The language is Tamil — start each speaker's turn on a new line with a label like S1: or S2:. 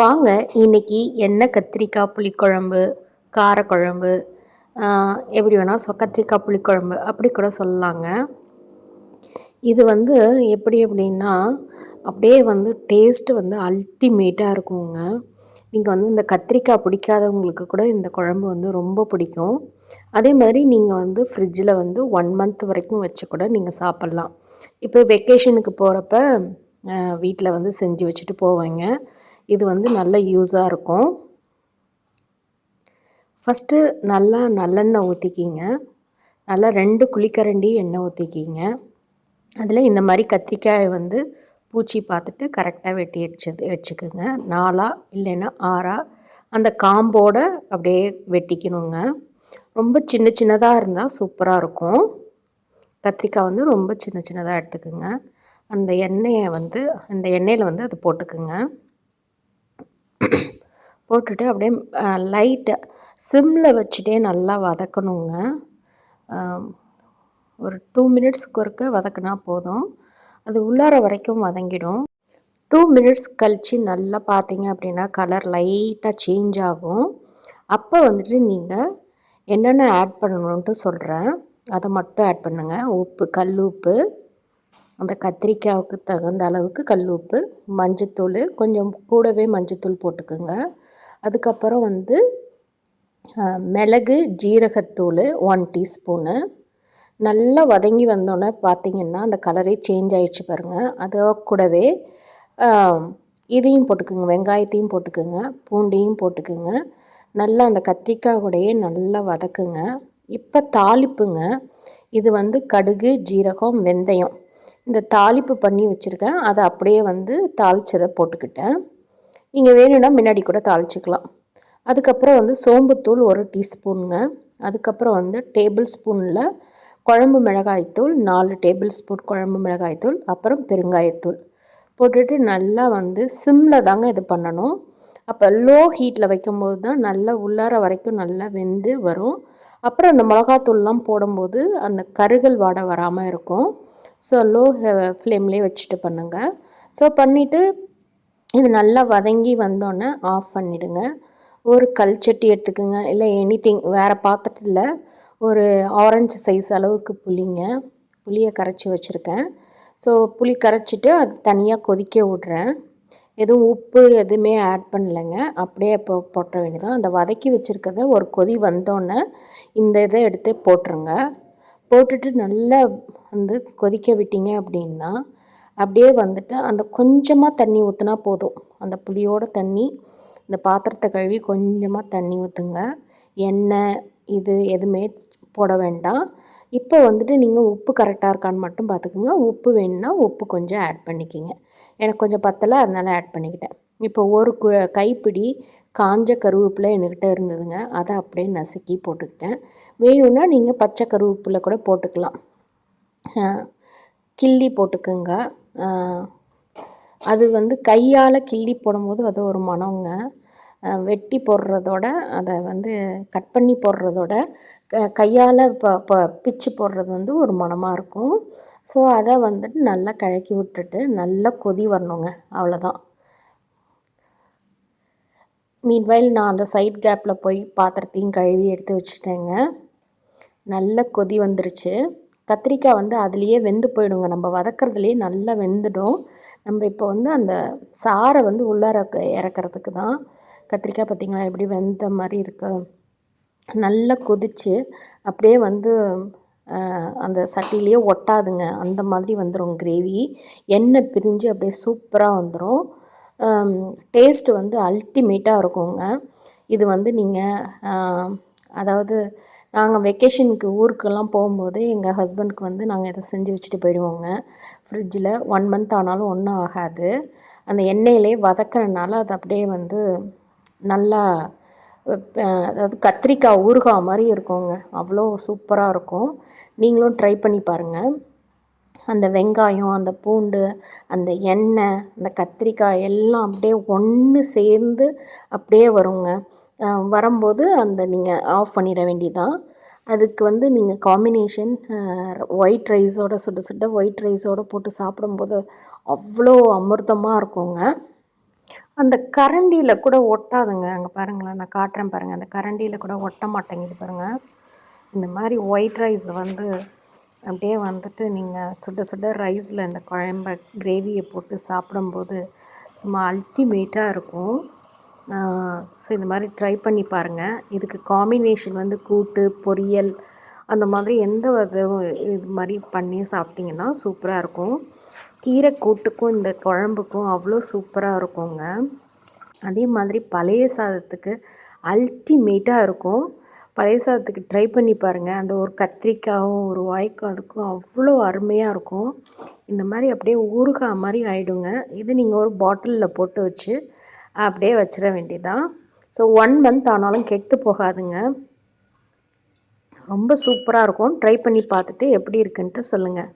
S1: வாங்க இன்னைக்கு எண்ணெய் கத்திரிக்காய் புளிக்குழம்பு, காரக்குழம்பு, எப்படி வேணால் கத்திரிக்காய் புளிக்குழம்பு அப்படி கூட சொல்லலாங்க. இது வந்து எப்படி அப்படின்னா, அப்படியே வந்து டேஸ்ட்டு வந்து அல்டிமேட்டாக இருக்குங்க. நீங்கள் வந்து இந்த கத்திரிக்காய் பிடிக்காதவங்களுக்கு கூட இந்த குழம்பு வந்து ரொம்ப பிடிக்கும். அதே மாதிரி நீங்கள் வந்து ஃப்ரிட்ஜில் வந்து 1 மந்த் வரைக்கும் வச்சு கூட நீங்கள் சாப்பிட்லாம். இப்போ வெக்கேஷனுக்கு போகிறப்ப வீட்டில் வந்து செஞ்சு வச்சுட்டு போவாங்க. இது வந்து நல்ல யூஸாக இருக்கும். ஃபஸ்ட்டு நல்லா நல்லெண்ணெய் ஊற்றிக்கிங்க. நல்லா 2 குழிக்கரண்டி எண்ணெய் ஊற்றிக்கிங்க. அதில் இந்த மாதிரி கத்திரிக்காயை வந்து பூச்சி பார்த்துட்டு கரெக்டாக வெட்டி வச்சுக்கோங்க. 4 இல்லைன்னா 6 அந்த காம்போடு அப்படியே வெட்டிக்கணுங்க. ரொம்ப சின்ன சின்னதாக இருந்தால் சூப்பராக இருக்கும். கத்திரிக்காய் வந்து ரொம்ப சின்ன சின்னதாக எடுத்துக்கோங்க. அந்த எண்ணெயில் வந்து அதை போட்டுக்குங்க. போட்டுட்டு அப்படியே லைட்டாக சிம்மில் வச்சுட்டே நல்லா வதக்கணுங்க. ஒரு 2 மினிட்ஸ்க்கு ஒருக்க வதக்கினா போதும். அது உள்ளார வரைக்கும் வதங்கிடும். 2 மினிட்ஸ் கழித்து நல்லா பார்த்தீங்க அப்படின்னா கலர் லைட்டாக சேஞ்ச் ஆகும். அப்போ வந்துட்டு நீங்கள் என்னென்ன ஆட் பண்ணணுன்ட்டு சொல்கிறேன். அதை மட்டும் ஆட் பண்ணுங்கள். உப்பு, கல் உப்பு, அந்த கத்திரிக்காய்க்கு தகுந்த அளவுக்கு கல் உப்பு, மஞ்சத்தூள் கொஞ்சம் கூடவே மஞ்சத்தூள் போட்டுக்கோங்க. அதுக்கப்புறம் வந்து மிளகு ஜீரகத்தூள் 1 டீஸ்பூனு. நல்லா வதங்கி வந்தோடனே பார்த்திங்கன்னா அந்த கலரே சேஞ்ச் ஆகிடுச்சு பாருங்கள். அது கூடவே இதையும் போட்டுக்குங்க, வெங்காயத்தையும் போட்டுக்குங்க, பூண்டையும் போட்டுக்குங்க. நல்லா அந்த கத்திரிக்காய் கூடயே நல்லா வதக்குங்க. இப்போ தாளிப்புங்க. இது வந்து கடுகு, ஜீரகம், வெந்தயம் இந்த தாளிப்பு பண்ணி வச்சுருக்கேன். அதை அப்படியே வந்து தாளித்ததை போட்டுக்கிட்டேன். நீங்கள் வேணும்னா முன்னாடி கூட தாளிச்சிக்கலாம். அதுக்கப்புறம் வந்து சோம்புத்தூள் 1 டீஸ்பூனுங்க. அதுக்கப்புறம் வந்து டேபிள் ஸ்பூனில் குழம்பு மிளகாய்த்தூள் 4 டேபிள் ஸ்பூன் குழம்பு மிளகாய்த்தூள், அப்புறம் பெருங்காயத்தூள் போட்டுட்டு நல்லா வந்து சிம்மில் தாங்க இது பண்ணணும். அப்போ லோ ஹீட்டில் வைக்கும்போது தான் நல்லா உள்ளார வரைக்கும் நல்லா வெந்து வரும். அப்புறம் அந்த மிளகாத்தூள்லாம் போடும்போது அந்த கருகல் வாடை வராமல் இருக்கும். ஸோ லோ ஃப்ளேம்லேயே வச்சுட்டு பண்ணுங்கள். ஸோ பண்ணிவிட்டு இது நல்லா வதங்கி வந்தோடனே ஆஃப் பண்ணிவிடுங்க. ஒரு கல்சட்டி எடுத்துக்கோங்க, இல்லை எனிதிங் வேறு பாத்திரத்தில் ஒரு ஆரஞ்சு சைஸ் அளவுக்கு புளியை கரைச்சி வச்சுருக்கேன். ஸோ புளி கரைச்சிட்டு அது தனியாக கொதிக்க விட்றேன். எதுவும் உப்பு எதுவுமே ஆட் பண்ணலைங்க. அப்படியே இப்போ போட்ட வேண்டியதான். அந்த வதக்கி வச்சுருக்கத ஒரு கொதி வந்தோடனே இந்த இதை எடுத்து போட்டுருங்க. போட்டுட்டு நல்லா வந்து கொதிக்க விட்டீங்க அப்படின்னா அப்படியே வந்துட்டு அந்த கொஞ்சமாக தண்ணி ஊற்றினா போதும். அந்த புளியோட தண்ணி இந்த பாத்திரத்தை கழுவி கொஞ்சமாக தண்ணி ஊற்றுங்க. எண்ணெய் இது எதுவுமே போட வேண்டாம். இப்போ வந்துட்டு நீங்கள் உப்பு கரெக்டாக இருக்கான்னு மட்டும் பார்த்துக்குங்க. உப்பு வேணும்னா உப்பு கொஞ்சம் ஆட் பண்ணிக்கிங்க. எனக்கு கொஞ்சம் பத்தலை, அதனால் ஆட் பண்ணிக்கிட்டேன். இப்போ ஒரு கைப்பிடி காஞ்ச கருவேப்பிலை என்கிட்ட இருந்ததுங்க. அதை அப்படியே நசுக்கி போட்டுக்கிட்டேன். வேணும்னா நீங்கள் பச்சை கருவேப்பிலை கூட போட்டுக்கலாம். கிள்ளி போட்டுக்குங்க. அது வந்து கையால் கிள்ளி போடும்போது அது ஒரு மணங்க. வெட்டி போடுறதோட அதை வந்து கட் பண்ணி போடுறதோட கையால் பிச்சு போடுறது வந்து ஒரு மணமாக இருக்கும். ஸோ அதை வந்துட்டு நல்லா கலக்கி விட்டுட்டு நல்லா கொதி வரணுங்க. அவ்வளோதான். மீன்வைல் நான் அந்த சைட் கேப்பில் போய் பாத்திரத்தையும் கழுவி எடுத்து வச்சுட்டேங்க. நல்ல கொதி வந்துருச்சு. கத்திரிக்காய் வந்து அதுலேயே வெந்து போயிடுங்க. நம்ம வதக்கிறதுலேயே நல்லா வெந்துடும். நம்ம இப்போ வந்து அந்த சாறை வந்து உள்ளார இறக்கிறதுக்கு தான். கத்திரிக்காய் பார்த்திங்களா எப்படி வெந்த மாதிரி இருக்கு. நல்லா கொதித்து அப்படியே வந்து அந்த சட்டிலேயே ஒட்டாதுங்க. அந்த மாதிரி வந்துடும் கிரேவி. எண்ணெய் பிரிஞ்சு அப்படியே சூப்பராக வந்துடும். டேஸ்ட்டு வந்து அல்டிமேட்டாக இருக்குங்க. இது வந்து நீங்கள் அதாவது நாங்கள் வெக்கேஷனுக்கு ஊருக்கெல்லாம் போகும்போது எங்கள் ஹஸ்பண்டுக்கு வந்து நாங்கள் இதை செஞ்சு வச்சுட்டு போயிடுவோங்க. ஃப்ரிட்ஜில் 1 மந்த் ஆனாலும் ஒன்றும் ஆகாது. அந்த எண்ணெயிலே வதக்கிறனால அது அப்படியே வந்து நல்லா அதாவது கத்திரிக்காய் ஊறுகாய் மாதிரி இருக்குங்க. அவ்வளோ சூப்பராக இருக்கும். நீங்களும் ட்ரை பண்ணி பாருங்கள். அந்த வெங்காயம், அந்த பூண்டு, அந்த எண்ணெய், அந்த கத்திரிக்காய் எல்லாம் அப்படியே ஒன்று சேர்ந்து அப்படியே வருங்க. வரும்போது அந்த நீங்கள் ஆஃப் பண்ணிட வேண்டியதான். அதுக்கு வந்து நீங்கள் காம்பினேஷன் ஒயிட் ரைஸோட சுட சுட ஒயிட் ரைஸோடு போட்டு சாப்பிடும்போது அவ்வளோ அமிர்தமாக இருக்குங்க. அந்த கரண்டியில் கூட ஒட்டாதுங்க. அங்கே பாருங்களேன், நான் காட்டுறேன் பாருங்கள். அந்த கரண்டியில் கூட ஒட்ட மாட்டேங்குது பாருங்கள். இந்த மாதிரி ஒயிட் ரைஸ் வந்து அப்படியே வந்துட்டு நீங்கள் சுட சுட ரைஸில் இந்த குழம்ப கிரேவியை போட்டு சாப்பிடும்போது சும்மா அல்டிமேட்டாக இருக்கும். ஸோ இந்த மாதிரி ட்ரை பண்ணி பாருங்கள். இதுக்கு காம்பினேஷன் வந்து கூட்டு, பொரியல் அந்த மாதிரி எந்த இது மாதிரி பண்ணி சாப்பிட்டிங்கன்னா சூப்பராக இருக்கும். கீரை கூட்டுக்கும் இந்த குழம்புக்கும் அவ்வளோ சூப்பராக இருக்குங்க. அதே மாதிரி பழைய சாதத்துக்கு அல்டிமேட்டாக இருக்கும். பழைய சாதத்துக்கு ட்ரை பண்ணி பாருங்கள். அந்த ஒரு கத்திரிக்காயும் ஒரு வாய்க்கும் அதுக்கும் அவ்வளோ அருமையாக இருக்கும். இந்த மாதிரி அப்படியே ஊறுகாய் மாதிரி ஆகிடுங்க. இது நீங்கள் ஒரு பாட்டிலில் போட்டு வச்சு அப்படியே வச்சிட வேண்டியதான். ஸோ 1 மந்த் ஆனாலும் கெட்டு போகாதுங்க. ரொம்ப சூப்பராக இருக்கும். ட்ரை பண்ணி பார்த்துட்டு எப்படி இருக்குன்ட்டு சொல்லுங்கள்.